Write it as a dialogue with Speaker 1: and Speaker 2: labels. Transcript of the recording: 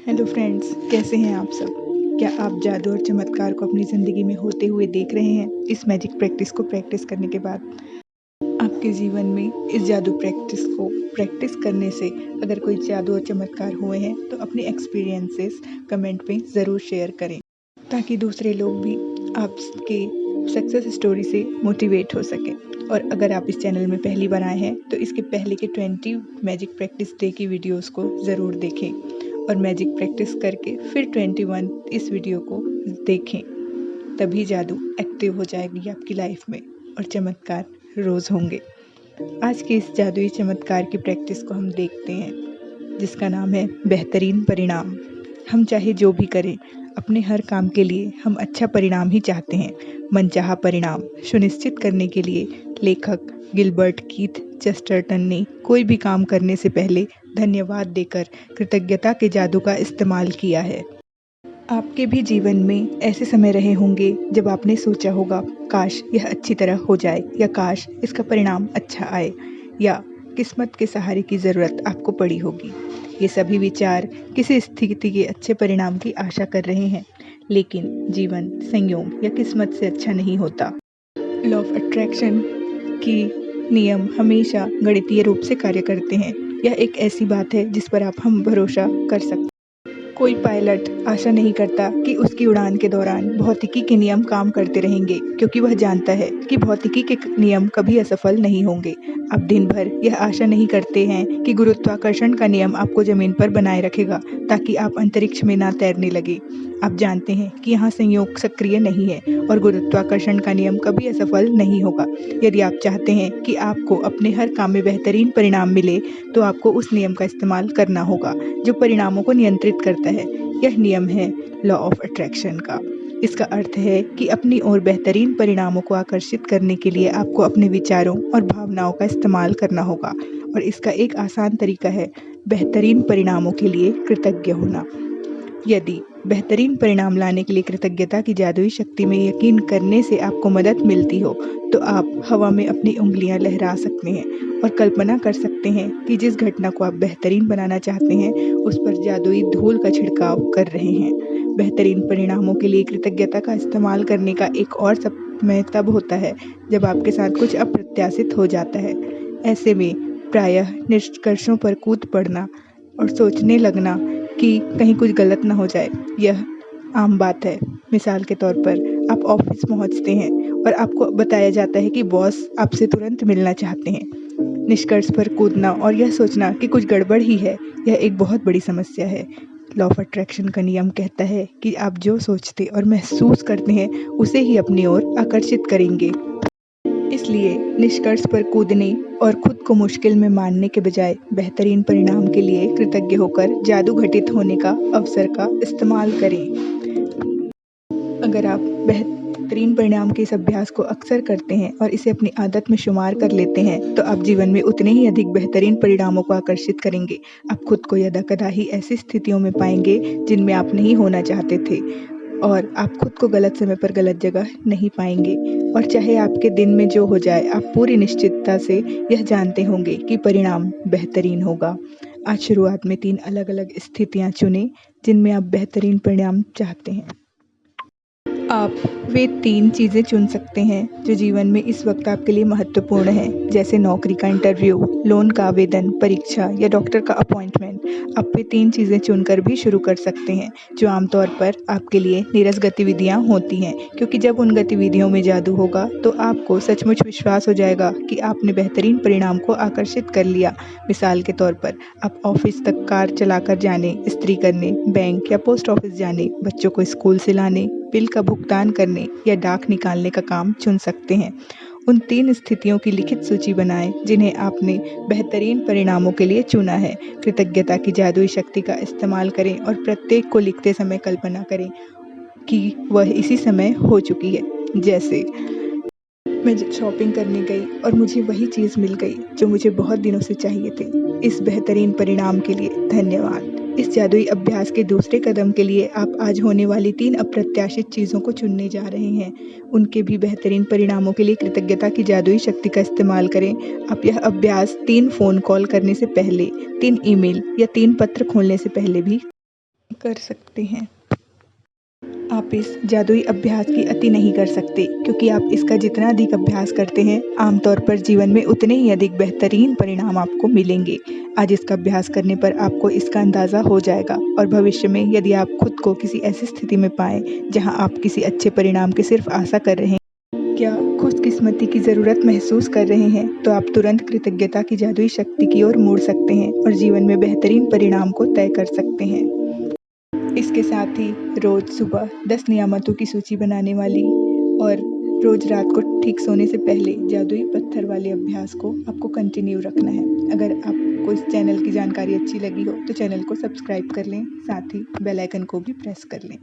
Speaker 1: Hello friends, कैसे हैं आप सब। क्या आप जादू और चमत्कार को अपनी ज़िंदगी में होते हुए देख रहे हैं। इस मैजिक प्रैक्टिस को प्रैक्टिस करने के बाद आपके जीवन में इस जादू प्रैक्टिस को प्रैक्टिस करने से अगर कोई जादू और चमत्कार हुए हैं तो अपने एक्सपीरियंसेस कमेंट में ज़रूर शेयर करें, ताकि दूसरे लोग भी आपके सक्सेस स्टोरी से मोटिवेट हो सकें। और अगर आप इस चैनल में पहली बार आए हैं तो इसके पहले के 20 मैजिक प्रैक्टिस डे की वीडियोस को ज़रूर देखें और मैजिक प्रैक्टिस करके फिर 21 इस वीडियो को देखें। तभी जादू एक्टिव हो जाएगी आपकी लाइफ में और चमत्कार रोज़ होंगे। आज के इस जादुई चमत्कार की प्रैक्टिस को हम देखते हैं, जिसका नाम है बेहतरीन परिणाम। हम चाहे जो भी करें, अपने हर काम के लिए हम अच्छा परिणाम ही चाहते हैं। मनचाहा परिणाम सुनिश्चित करने के लिए लेखक गिलबर्ट कीथ चेस्टरटन ने कोई भी काम करने से पहले धन्यवाद देकर कृतज्ञता के जादू का इस्तेमाल किया है। आपके भी जीवन में ऐसे समय रहे होंगे जब आपने सोचा होगा, काश यह अच्छी तरह हो जाए, या काश इसका परिणाम अच्छा आए, या किस्मत के सहारे की ज़रूरत आपको पड़ी होगी। ये सभी विचार किसी स्थिति के अच्छे परिणाम की आशा कर रहे हैं, लेकिन जीवन संयोग या किस्मत से अच्छा नहीं होता। लॉ ऑफ अट्रैक्शन की नियम हमेशा गणितीय रूप से कार्य करते हैं। यह एक ऐसी बात है जिस पर हम भरोसा कर सकते हैं। कोई पायलट आशा नहीं करता कि उसकी उड़ान के दौरान भौतिकी के नियम काम करते रहेंगे, क्योंकि वह जानता है कि भौतिकी के नियम कभी असफल नहीं होंगे। आप दिन भर यह आशा नहीं करते हैं कि गुरुत्वाकर्षण का नियम आपको जमीन पर बनाए रखेगा ताकि आप अंतरिक्ष में ना तैरने लगे। आप जानते हैं कि यहाँ संयोग सक्रिय नहीं है और गुरुत्वाकर्षण का नियम कभी असफल नहीं होगा। यदि आप चाहते हैं कि आपको अपने हर काम में बेहतरीन परिणाम मिले, तो आपको उस नियम का इस्तेमाल करना होगा जो परिणामों को नियंत्रित करता है। यह नियम है लॉ ऑफ अट्रैक्शन का। इसका अर्थ है कि अपनी ओर बेहतरीन परिणामों को आकर्षित करने के लिए आपको अपने विचारों और भावनाओं का इस्तेमाल करना होगा। और इसका एक आसान तरीका है बेहतरीन परिणामों के लिए कृतज्ञ होना। यदि बेहतरीन परिणाम लाने के लिए कृतज्ञता की जादुई शक्ति में यकीन करने से आपको मदद मिलती हो, तो आप हवा में अपनी उंगलियां लहरा सकते हैं और कल्पना कर सकते हैं कि जिस घटना को आप बेहतरीन बनाना चाहते हैं उस पर जादुई धूल का छिड़काव कर रहे हैं। बेहतरीन परिणामों के लिए कृतज्ञता का इस्तेमाल करने का एक और समय तब होता है जब आपके साथ कुछ अप्रत्याशित हो जाता है। ऐसे में प्रायः निष्कर्षों पर कूद पड़ना और सोचने लगना कि कहीं कुछ गलत ना हो जाए, यह आम बात है। मिसाल के तौर पर आप ऑफिस पहुंचते हैं और आपको बताया जाता है कि बॉस आपसे तुरंत मिलना चाहते हैं। निष्कर्ष पर कूदना और यह सोचना कि कुछ गड़बड़ ही है, यह एक बहुत बड़ी समस्या है। लॉ ऑफ अट्रैक्शन का नियम कहता है कि आप जो सोचते और महसूस करते हैं उसे ही अपनी ओर आकर्षित करेंगे। इसलिए निष्कर्ष पर कूदने और खुद को मुश्किल में मानने के बजाय बेहतरीन परिणाम के लिए कृतज्ञ होकर जादू घटित होने का अवसर का इस्तेमाल करें। अगर आप बेहतरीन परिणाम के इस अभ्यास को अक्सर करते हैं और इसे अपनी आदत में शुमार कर लेते हैं, तो आप जीवन में उतने ही अधिक बेहतरीन परिणामों को आकर्षित करेंगे। आप खुद को यदा-कदा ही ऐसी स्थितियों में पाएंगे जिनमें आप नहीं होना चाहते थे, और आप खुद को गलत समय पर गलत जगह नहीं पाएंगे। और चाहे आपके दिन में जो हो जाए, आप पूरी निश्चितता से यह जानते होंगे कि परिणाम बेहतरीन होगा। आज शुरुआत में 3 अलग-अलग स्थितियां चुनें जिनमें आप बेहतरीन परिणाम चाहते हैं। आप वे 3 चीज़ें चुन सकते हैं जो जीवन में इस वक्त आपके लिए महत्वपूर्ण हैं, जैसे नौकरी का इंटरव्यू, लोन का आवेदन, परीक्षा या डॉक्टर का अपॉइंटमेंट। आप वे 3 चीज़ें चुनकर भी शुरू कर सकते हैं जो आमतौर पर आपके लिए नीरस गतिविधियां होती हैं, क्योंकि जब उन गतिविधियों में जादू होगा तो आपको सचमुच विश्वास हो जाएगा कि आपने बेहतरीन परिणाम को आकर्षित कर लिया। मिसाल के तौर पर आप ऑफिस तक कार चलाकर जाने, इस्त्री करने, बैंक या पोस्ट ऑफिस जाने, बच्चों को स्कूल से लाने, बिल का भुगतान करने या डाक निकालने का काम चुन सकते हैं। उन 3 स्थितियों की लिखित सूची बनाएं जिन्हें आपने बेहतरीन परिणामों के लिए चुना है। कृतज्ञता की जादुई शक्ति का इस्तेमाल करें और प्रत्येक को लिखते समय कल्पना करें कि वह इसी समय हो चुकी है। जैसे, मैं शॉपिंग करने गई और मुझे वही चीज़ मिल गई जो मुझे बहुत दिनों से चाहिए थी। इस बेहतरीन परिणाम के लिए धन्यवाद। इस जादुई अभ्यास के दूसरे कदम के लिए आप आज होने वाली 3 अप्रत्याशित चीज़ों को चुनने जा रहे हैं। उनके भी बेहतरीन परिणामों के लिए कृतज्ञता की जादुई शक्ति का इस्तेमाल करें। आप यह अभ्यास 3 फ़ोन कॉल करने से पहले, 3 ईमेल या 3 पत्र खोलने से पहले भी कर सकते हैं। आप इस जादुई अभ्यास की अति नहीं कर सकते, क्योंकि आप इसका जितना अधिक अभ्यास करते हैं, आमतौर पर जीवन में उतने ही अधिक बेहतरीन परिणाम आपको मिलेंगे। आज इसका अभ्यास करने पर आपको इसका अंदाज़ा हो जाएगा, और भविष्य में यदि आप खुद को किसी ऐसी स्थिति में पाएँ जहां आप किसी अच्छे परिणाम की सिर्फ आशा कर रहे हैं, क्या खुशकिस्मती की ज़रूरत महसूस कर रहे हैं, तो आप तुरंत कृतज्ञता की जादुई शक्ति की ओर मुड़ सकते हैं और जीवन में बेहतरीन परिणाम को तय कर सकते हैं। इसके साथ ही रोज़ सुबह 10 नियामतों की सूची बनाने वाली और रोज़ रात को ठीक सोने से पहले जादुई पत्थर वाले अभ्यास को आपको कंटिन्यू रखना है। अगर आपको इस चैनल की जानकारी अच्छी लगी हो तो चैनल को सब्सक्राइब कर लें, साथ ही बेल आइकन को भी प्रेस कर लें।